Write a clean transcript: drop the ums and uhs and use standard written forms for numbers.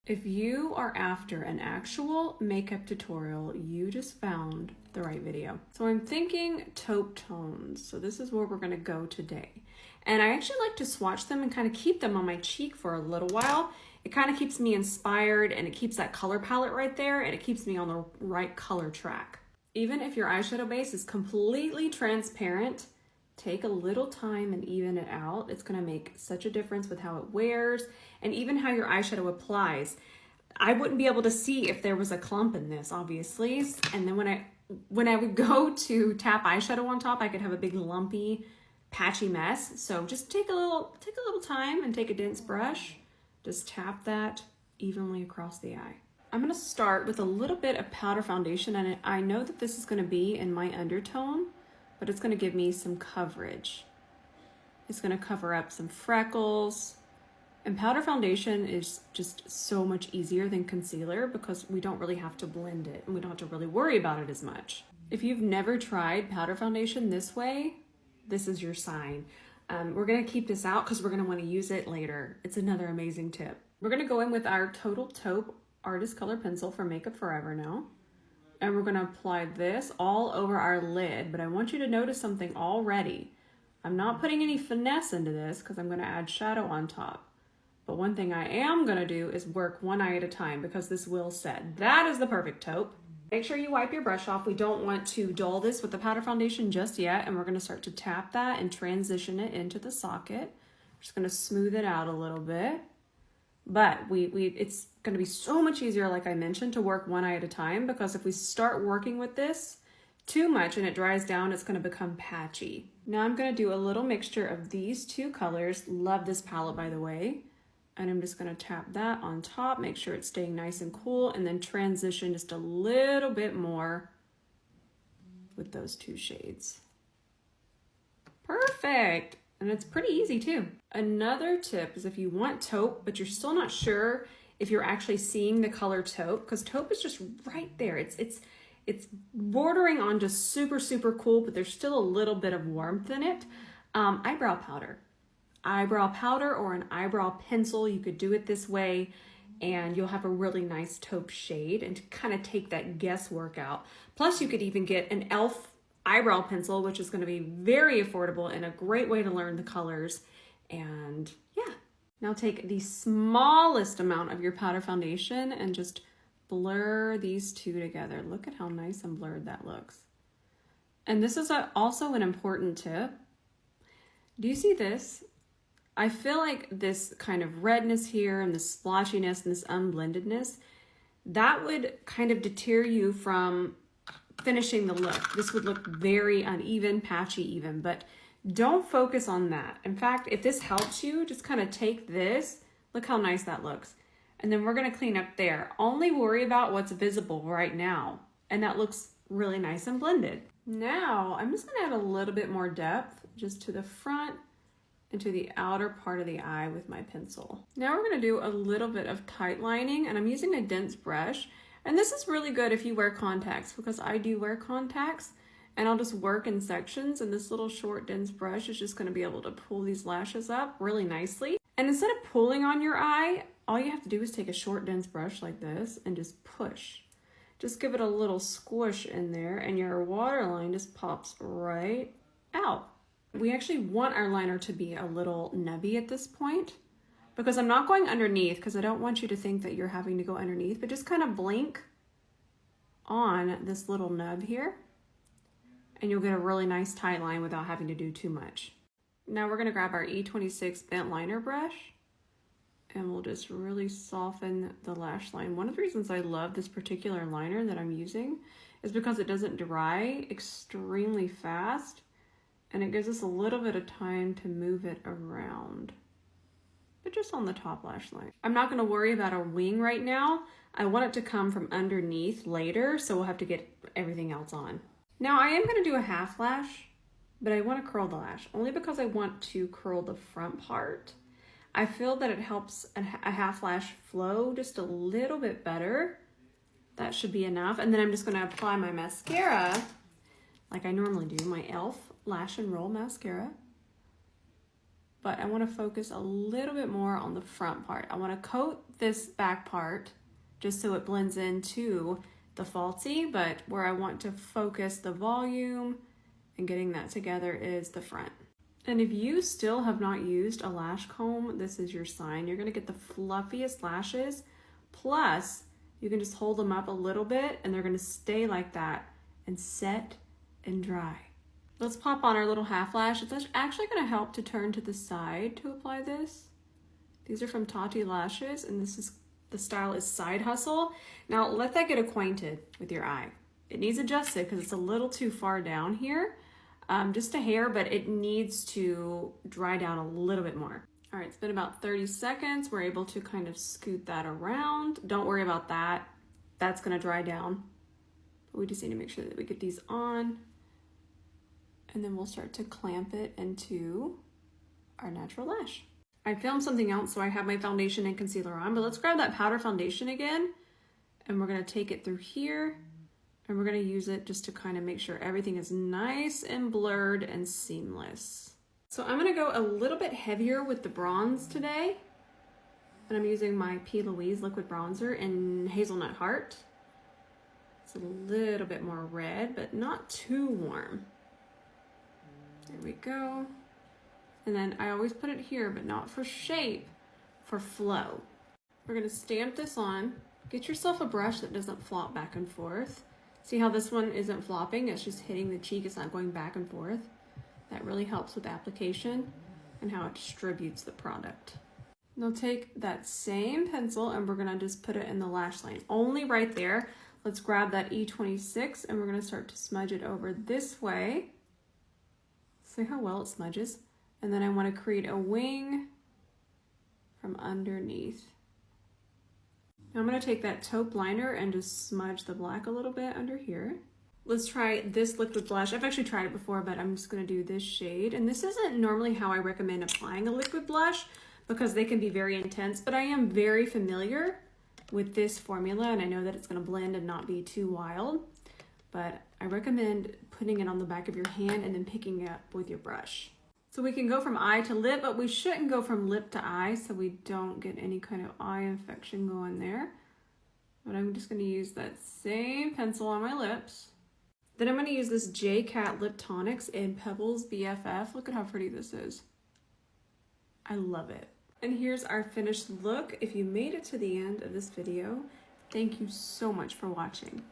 If you are after an actual makeup tutorial, you just found the right video. So I'm thinking taupe tones. So this is where we're gonna go today. And I actually like to swatch them and kind of keep them on my cheek for a little while. It kind of keeps me inspired and it keeps that color palette right there and it keeps me on the right color track. Even if your eyeshadow base is completely transparent, take a little time and even it out. It's gonna make such a difference with how it wears and even how your eyeshadow applies. I wouldn't be able to see if there was a clump in this, obviously. And then when I would go to tap eyeshadow on top, I could have a big lumpy, patchy mess. So just take a little time and take a dense brush. Just tap that evenly across the eye. I'm gonna start with a little bit of powder foundation, and I know that this is gonna be in my undertone, but it's gonna give me some coverage. It's gonna cover up some freckles. And powder foundation is just so much easier than concealer because we don't really have to blend it and we don't have to really worry about it as much. If you've never tried powder foundation this way, this is your sign. We're gonna keep this out because we're gonna wanna use it later. It's another amazing tip. We're gonna go in with our Total Taupe Artist Color Pencil from Makeup Forever now. And we're gonna apply this all over our lid, but I want you to notice something already. I'm not putting any finesse into this because I'm gonna add shadow on top. But one thing I am gonna do is work one eye at a time because this will set. That is the perfect taupe. Make sure you wipe your brush off. We don't want to dull this with the powder foundation just yet, and we're gonna start to tap that and transition it into the socket. Just gonna smooth it out a little bit. But it's gonna be so much easier, like I mentioned, to work one eye at a time because if we start working with this too much and it dries down, it's gonna become patchy. Now I'm gonna do a little mixture of these two colors. Love this palette, by the way. And I'm just gonna tap that on top, make sure it's staying nice and cool, and then transition just a little bit more with those two shades. Perfect. And it's pretty easy too. Another tip is if you want taupe, but you're still not sure if you're actually seeing the color taupe, because taupe is just right there. It's bordering on just super, super cool, but there's still a little bit of warmth in it. Eyebrow powder. Eyebrow powder or an eyebrow pencil. You could do it this way and you'll have a really nice taupe shade and to kind of take that guesswork out. Plus you could even get an e.l.f. eyebrow pencil, which is going to be very affordable and a great way to learn the colors. And yeah, now take the smallest amount of your powder foundation and just blur these two together. Look at how nice and blurred that looks. And this is also an important tip. Do you see this? I feel like this kind of redness here and this splotchiness and this unblendedness, that would kind of deter you from finishing the look. This would look very uneven, patchy even, but don't focus on that. In fact, if this helps you, just kind of take this, look how nice that looks. And then we're gonna clean up there. Only worry about what's visible right now. And that looks really nice and blended. Now, I'm just gonna add a little bit more depth just to the front and to the outer part of the eye with my pencil. Now we're gonna do a little bit of tight lining, and I'm using a dense brush. And this is really good if you wear contacts, because I do wear contacts, and I'll just work in sections, and this little short dense brush is just gonna be able to pull these lashes up really nicely. And instead of pulling on your eye, all you have to do is take a short dense brush like this and just push. Just give it a little squish in there, and your waterline just pops right out. We actually want our liner to be a little nubby at this point because I'm not going underneath because I don't want you to think that you're having to go underneath, but just kind of blink on this little nub here and you'll get a really nice tight line without having to do too much. Now we're gonna grab our E26 bent liner brush and we'll just really soften the lash line. One of the reasons I love this particular liner that I'm using is because it doesn't dry extremely fast. And it gives us a little bit of time to move it around, but just on the top lash line. I'm not gonna worry about our wing right now. I want it to come from underneath later, so we'll have to get everything else on. Now I am gonna do a half lash, but I wanna curl the lash, only because I want to curl the front part. I feel that it helps a half lash flow just a little bit better. That should be enough. And then I'm just gonna apply my mascara like I normally do, my e.l.f. Lash and Roll Mascara. but I want to focus a little bit more on the front part. I want to coat this back part just so it blends into the falsie, but where I want to focus the volume and getting that together is the front. And if you still have not used a lash comb, this is your sign. You're gonna get the fluffiest lashes, plus you can just hold them up a little bit and they're gonna stay like that and set and dry. Let's pop on our little half lash. It's actually gonna help to turn to the side to apply this. These are from Taupe Lashes, and the style is Side Hustle. Now let that get acquainted with your eye. It needs adjusted because it's a little too far down here. Just a hair, but it needs to dry down a little bit more. All right, it's been about 30 seconds. We're able to kind of scoot that around. Don't worry about that. That's gonna dry down. But we just need to make sure that we get these on. And then we'll start to clamp it into our natural lash. I filmed something else, so I have my foundation and concealer on, but let's grab that powder foundation again. And we're gonna take it through here. And we're gonna use it just to kind of make sure everything is nice and blurred and seamless. So I'm gonna go a little bit heavier with the bronze today. And I'm using my P. Louise liquid bronzer in Hazelnut Heart. It's a little bit more red, but not too warm. There we go. And then I always put it here, but not for shape, for flow. We're gonna stamp this on. Get yourself a brush that doesn't flop back and forth. See how this one isn't flopping? It's just hitting the cheek. It's not going back and forth. That really helps with application and how it distributes the product. Now take that same pencil and we're gonna just put it in the lash line, only right there. Let's grab that E26 and we're gonna start to smudge it over this way. See how well it smudges? And then I wanna create a wing from underneath. Now I'm gonna take that taupe liner and just smudge the black a little bit under here. Let's try this liquid blush. I've actually tried it before, but I'm just gonna do this shade. And this isn't normally how I recommend applying a liquid blush because they can be very intense, but I am very familiar with this formula and I know that it's gonna blend and not be too wild. But I recommend putting it on the back of your hand and then picking it up with your brush. So we can go from eye to lip, but we shouldn't go from lip to eye so we don't get any kind of eye infection going there. But I'm just gonna use that same pencil on my lips. Then I'm gonna use this J-Cat Lip Tonics in Pebbles BFF. Look at how pretty this is. I love it. And here's our finished look. If you made it to the end of this video, thank you so much for watching.